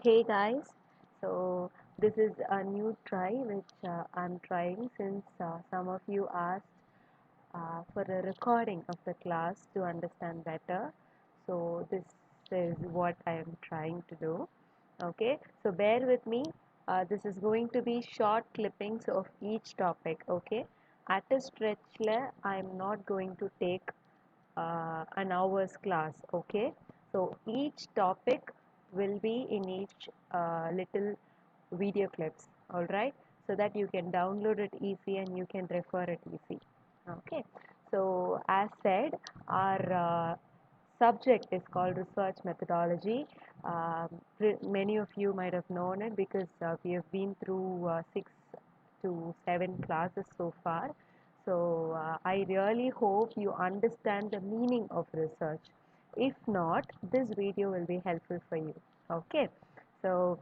Hey guys, so this is a new try which I'm trying since some of you asked for a recording of the class to understand better. So this is what I am trying to do. Okay, so bear with me. This is going to be short clippings of each topic. Okay, at a stretch, I'm not going to take an hour's class. Okay, so each topic will be in each little video clips. All right, so that you can download it easy and you can refer it easy. Okay, so as said, our subject is called research methodology. Many of you might have known it because we have been through 6 to 7 classes so far. So I really hope you understand the meaning of research. If not, this video will be helpful for you. Okay, so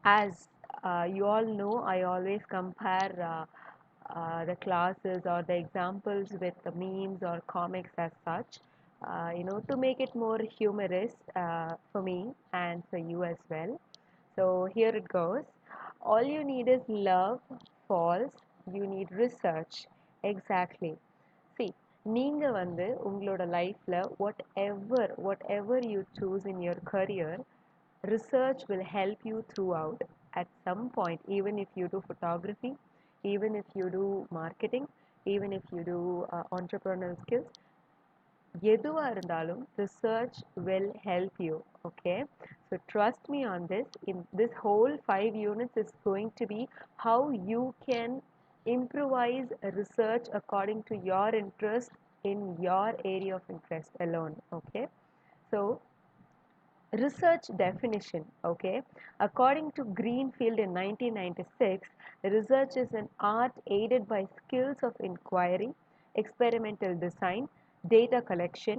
as you all know, I always compare the classes or the examples with the memes or comics as such, to make it more humorous for me and for you as well. So here it goes. All you need is love, false. You need research. Exactly. See, நீங்க வந்து உங்களோட லைஃப்ல whatever you choose in your career, research will help you throughout at some point, even if you do photography, even if you do marketing, even if you do entrepreneurial skills, எதுவா இருந்தாலும் research will help you. Okay, so trust me on this. In this whole 5 units is going to be how you can improvise research according to your interest in your area of interest alone. Okay, so research definition. Okay, according to Greenfield in 1996, research is an art aided by skills of inquiry, experimental design, data collection,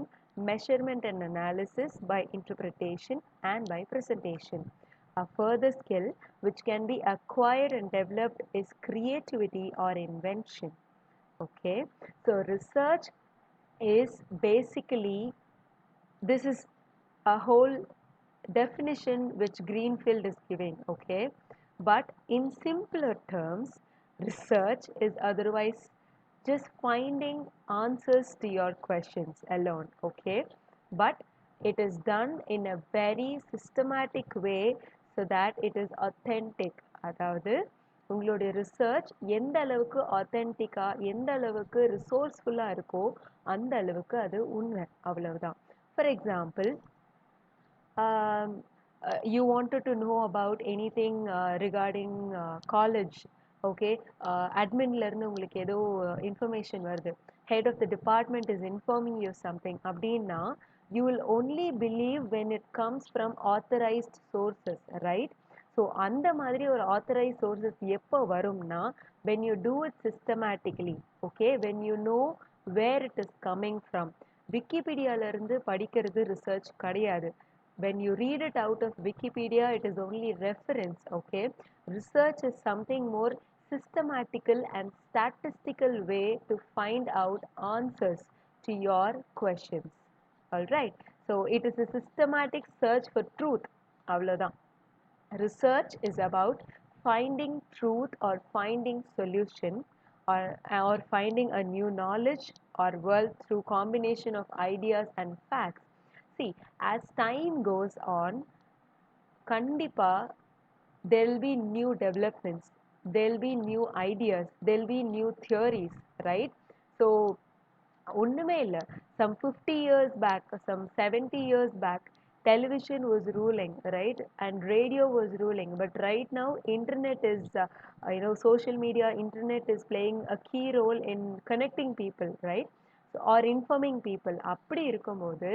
measurement and analysis, by interpretation and by presentation. A further skill which can be acquired and developed is creativity or invention. Okay, so research is basically, this is a whole definition which Greenfield is giving. Okay, but in simpler terms, research is otherwise just finding answers to your questions alone. Okay, but it is done in a very systematic way so that it is authentic. அதாவது உங்களுடைய research எந்த அளவுக்கு ஆத்தென்டிக்காக, எந்த அளவுக்கு ரிசோர்ஸ்ஃபுல்லாக இருக்கோ அந்த அளவுக்கு அது உண்மை. அவ்வளவுதான். For example, you wanted to know about anything regarding college. Okay, adminல இருந்து உங்களுக்கு ஏதோ information வருது, head of the department is informing you something அப்படின்னா, you will only believe when it comes from authorized sources, right? So அந்த மாதிரி ஒரு authorized sources எப்போ வரும்னா, when you do it systematically. Okay, when you know where it is coming from. விக்கிபீடியால இருந்து படிக்கிறது research கிடையாது. When you read it out of Wikipedia, it is only reference. Okay, research is something more systematical and statistical way to find out answers to your questions. All right, so it is a systematic search for truth. அவ்வளவுதான். Research is about finding truth or finding solution, or finding a new knowledge or world through combination of ideas and facts. See, as time goes on, kandipa there will be new developments, there will be new ideas, there will be new theories, right? So ஒண்ணுமே இல்ல, some 50 years back, some 70 years back, television was ruling, right? And radio was ruling. But right now internet is social media, internet is playing a key role in connecting people, right? So, or informing people. அப்படி இருக்கும்போது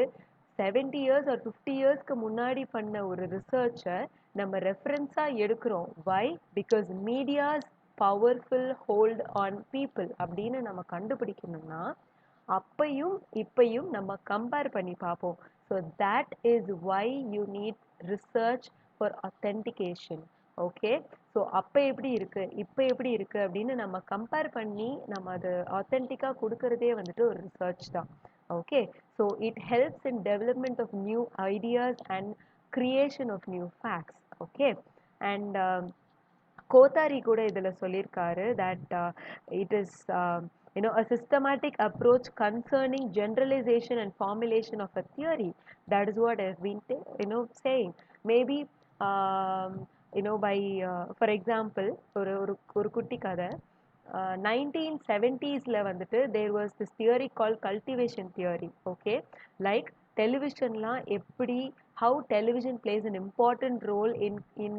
70 years or 50 yearsக்கு முன்னாடி பண்ண ஒரு ரிசர்ச்சை நம்ம ரெஃபரன்ஸாக எடுக்கிறோம். why? Because media's powerful hold on people அப்படின்னு நம்ம கண்டுபிடிக்கணும்னா அப்பையும் இப்பையும் நம்ம கம்பேர் பண்ணி பார்ப்போம். So that is why you need research for authentication. Okay, so அப்போ எப்படி இருக்கு, இப்போ எப்படி இருக்கு அப்படின்னு நம்ம கம்பேர் பண்ணி நம்ம அது ஆத்தென்டிக்காக கொடுக்கறதே வந்துட்டு ஒரு ரிசர்ச் தான். Okay, so it helps in development of new ideas and creation of new facts. Okay. And Kothari கூட இதுல சொல்லியிருக்காரு that it is a systematic approach concerning generalization and formulation of a theory. That is what I've been saying. Maybe um, by for example ஒரு குட்டி கதை 1970s வந்துட்டு there was this theory called cultivation theory. Okay, like televisionலாம் எப்படி how television plays an important role in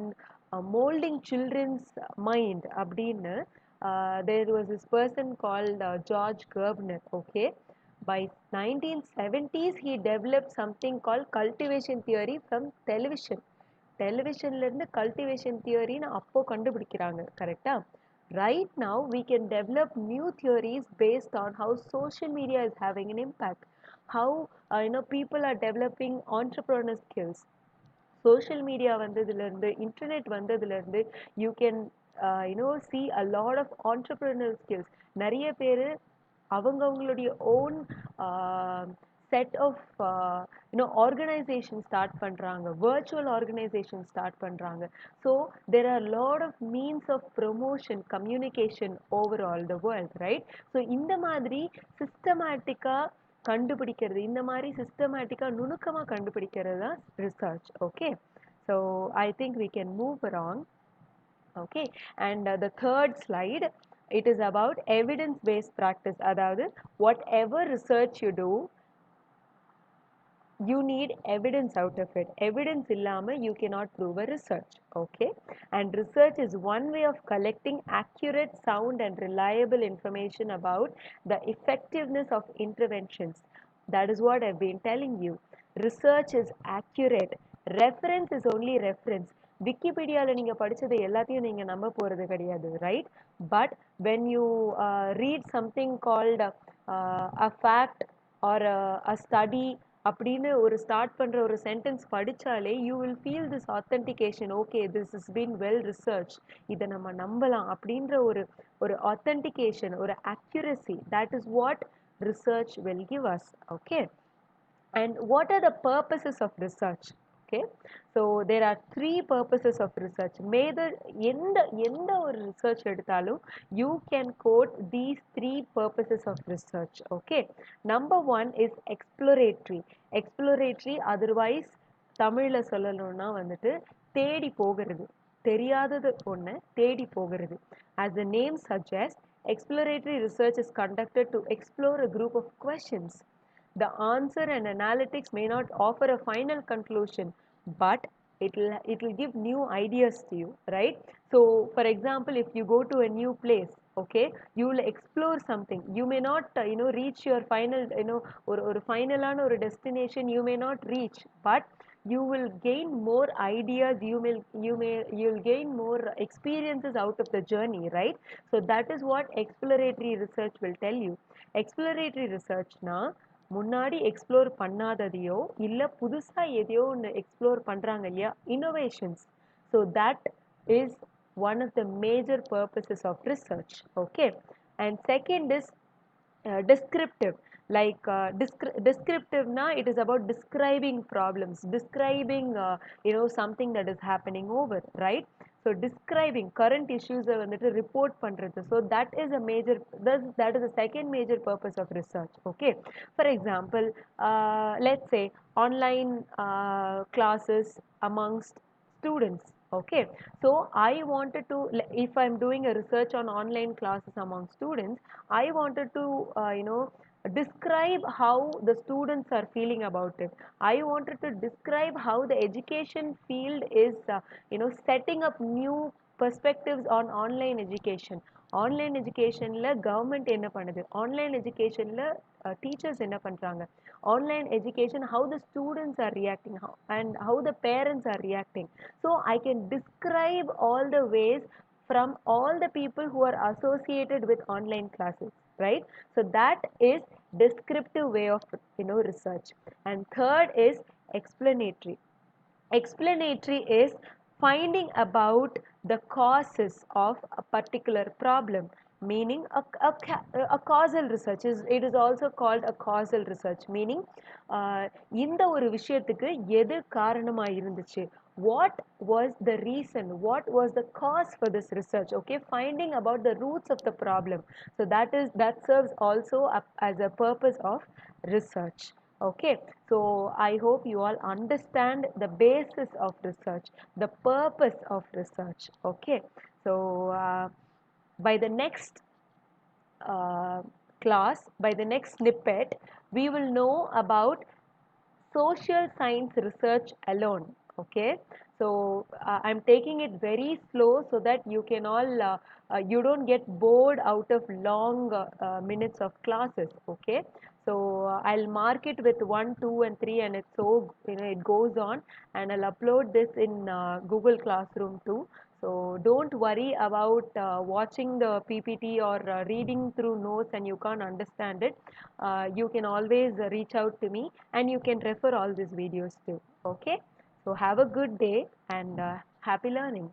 molding children's mind அப்படின்னு there was this person called George Gerbner. Okay, by 1970s he developed something called cultivation theory from television. டெலிவிஷன்ல இருந்து cultivation தியரின்னு அப்போ கண்டுபிடிக்கிறாங்க கரெக்டா. Right now we can develop new theories based on how social media is having an impact, how people are developing entrepreneur skills. Social media வந்ததுலேருந்து internet வந்ததுலேருந்து you can see a lot of entrepreneurial skills. நிறைய பேர் அவங்கவுங்களுடைய own set of organisation start பண்ணுறாங்க, virtual organisation start பண்ணுறாங்க. So there are lot of means of promotion communication over all the world, right? So இந்த மாதிரி சிஸ்டமேட்டிக்காக கண்டுபிடிக்கிறது, இந்த மாதிரி சிஸ்டமேட்டிக்காக நுணுக்கமாக கண்டுபிடிக்கிறது தான் research. Okay, so I think we can move along. Okay, and the third slide, it is about evidence based practice. அதாவது whatever research you do, you need evidence out of it. Evidence illama you cannot prove a research. Okay, and research is one way of collecting accurate, sound and reliable information about the effectiveness of interventions. That is what I've been telling you. Research is accurate, reference is only reference. விக்கிபீடியாவில் நீங்கள் படித்தது எல்லாத்தையும் நீங்கள் நம்ப போகிறது கிடையாது, right? But when you read something called a fact or a study அப்படின்னு ஒரு ஸ்டார்ட் பண்ணுற ஒரு சென்டென்ஸ் படித்தாலே you will feel this authentication. Okay, this is been well research, இதை நம்ம நம்பலாம் அப்படின்ற ஒரு ஒரு ஆத்தென்டிகேஷன், ஒரு accuracy, that is what research will give us. Okay, and what are the purposes of research? Okay, so there are three purposes of research. Major எந்த ஒரு research எடுத்தாலும் you can quote these three purposes of research. Okay, number one is exploratory. Otherwise தமிழ்ல சொல்லணும்னா வந்துட்டு தேடி போகிறது, தெரியாதது ஒன்று தேடி போகிறது. As the name suggests, exploratory research is conducted to explore a group of questions. The answer and analytics may not offer a final conclusion, but it will give new ideas to you, right? So for example, if you go to a new place, okay, you will explore something. You may not reach your final ஒரு ஃபைனலான ஒரு destination you may not reach, but you will gain more ideas, you'll gain more experiences out of the journey, right? So that is what exploratory research will tell you. Exploratory research na முன்னாடி explore பண்ணாததையோ இல்லை புதுசாக எதையோ ஒன்று explore பண்ணுறாங்க இல்லையா, innovations. So that is one of the major purposes of research. Okay, and second is descriptive. Like descriptive na, it is about describing problems, describing something that is happening over, right? So describing current issues வந்துட்டு report பண்றது. So that is a major, that is the second major purpose of research. Okay, for example, let's say online classes amongst students. Okay, so I wanted to, if I'm doing a research on online classes among students, I wanted to describe how the students are feeling about it. I wanted to describe how the education field is setting up new perspectives on online education. Online எஜுகேஷனில் government என்ன பண்ணுது, online எஜுகேஷனில் teachers என்ன பண்ணுறாங்க, online education how the students are reacting, and how the parents are reacting. So I can describe all the ways from all the people who are associated with online classes, right? So that is descriptive way of research. And third is explanatory. Explanatory is finding about the causes of a particular problem. meaning a causal research is, it is also called a causal research, meaning இந்த ஒரு விஷயத்துக்கு எது காரணமா இருந்துச்சு, what was the reason, what was the cause for this research, okay, finding about the roots of the problem. So that serves also as a purpose of research. Okay, so I hope you all understand the basis of research, the purpose of research. Okay, so by the next uh, class, by the next snippet, we will know about social science research alone. Okay, so I'm taking it very slow so that you can all you don't get bored out of long minutes of classes. Okay, so I'll mark it with 1, 2 and 3, and it's so, it goes on, and I'll upload this in Google Classroom too. So don't worry about watching the PPT or reading through notes and you can't understand it. You can always reach out to me and you can refer all these videos too. Okay. So have a good day and happy learning.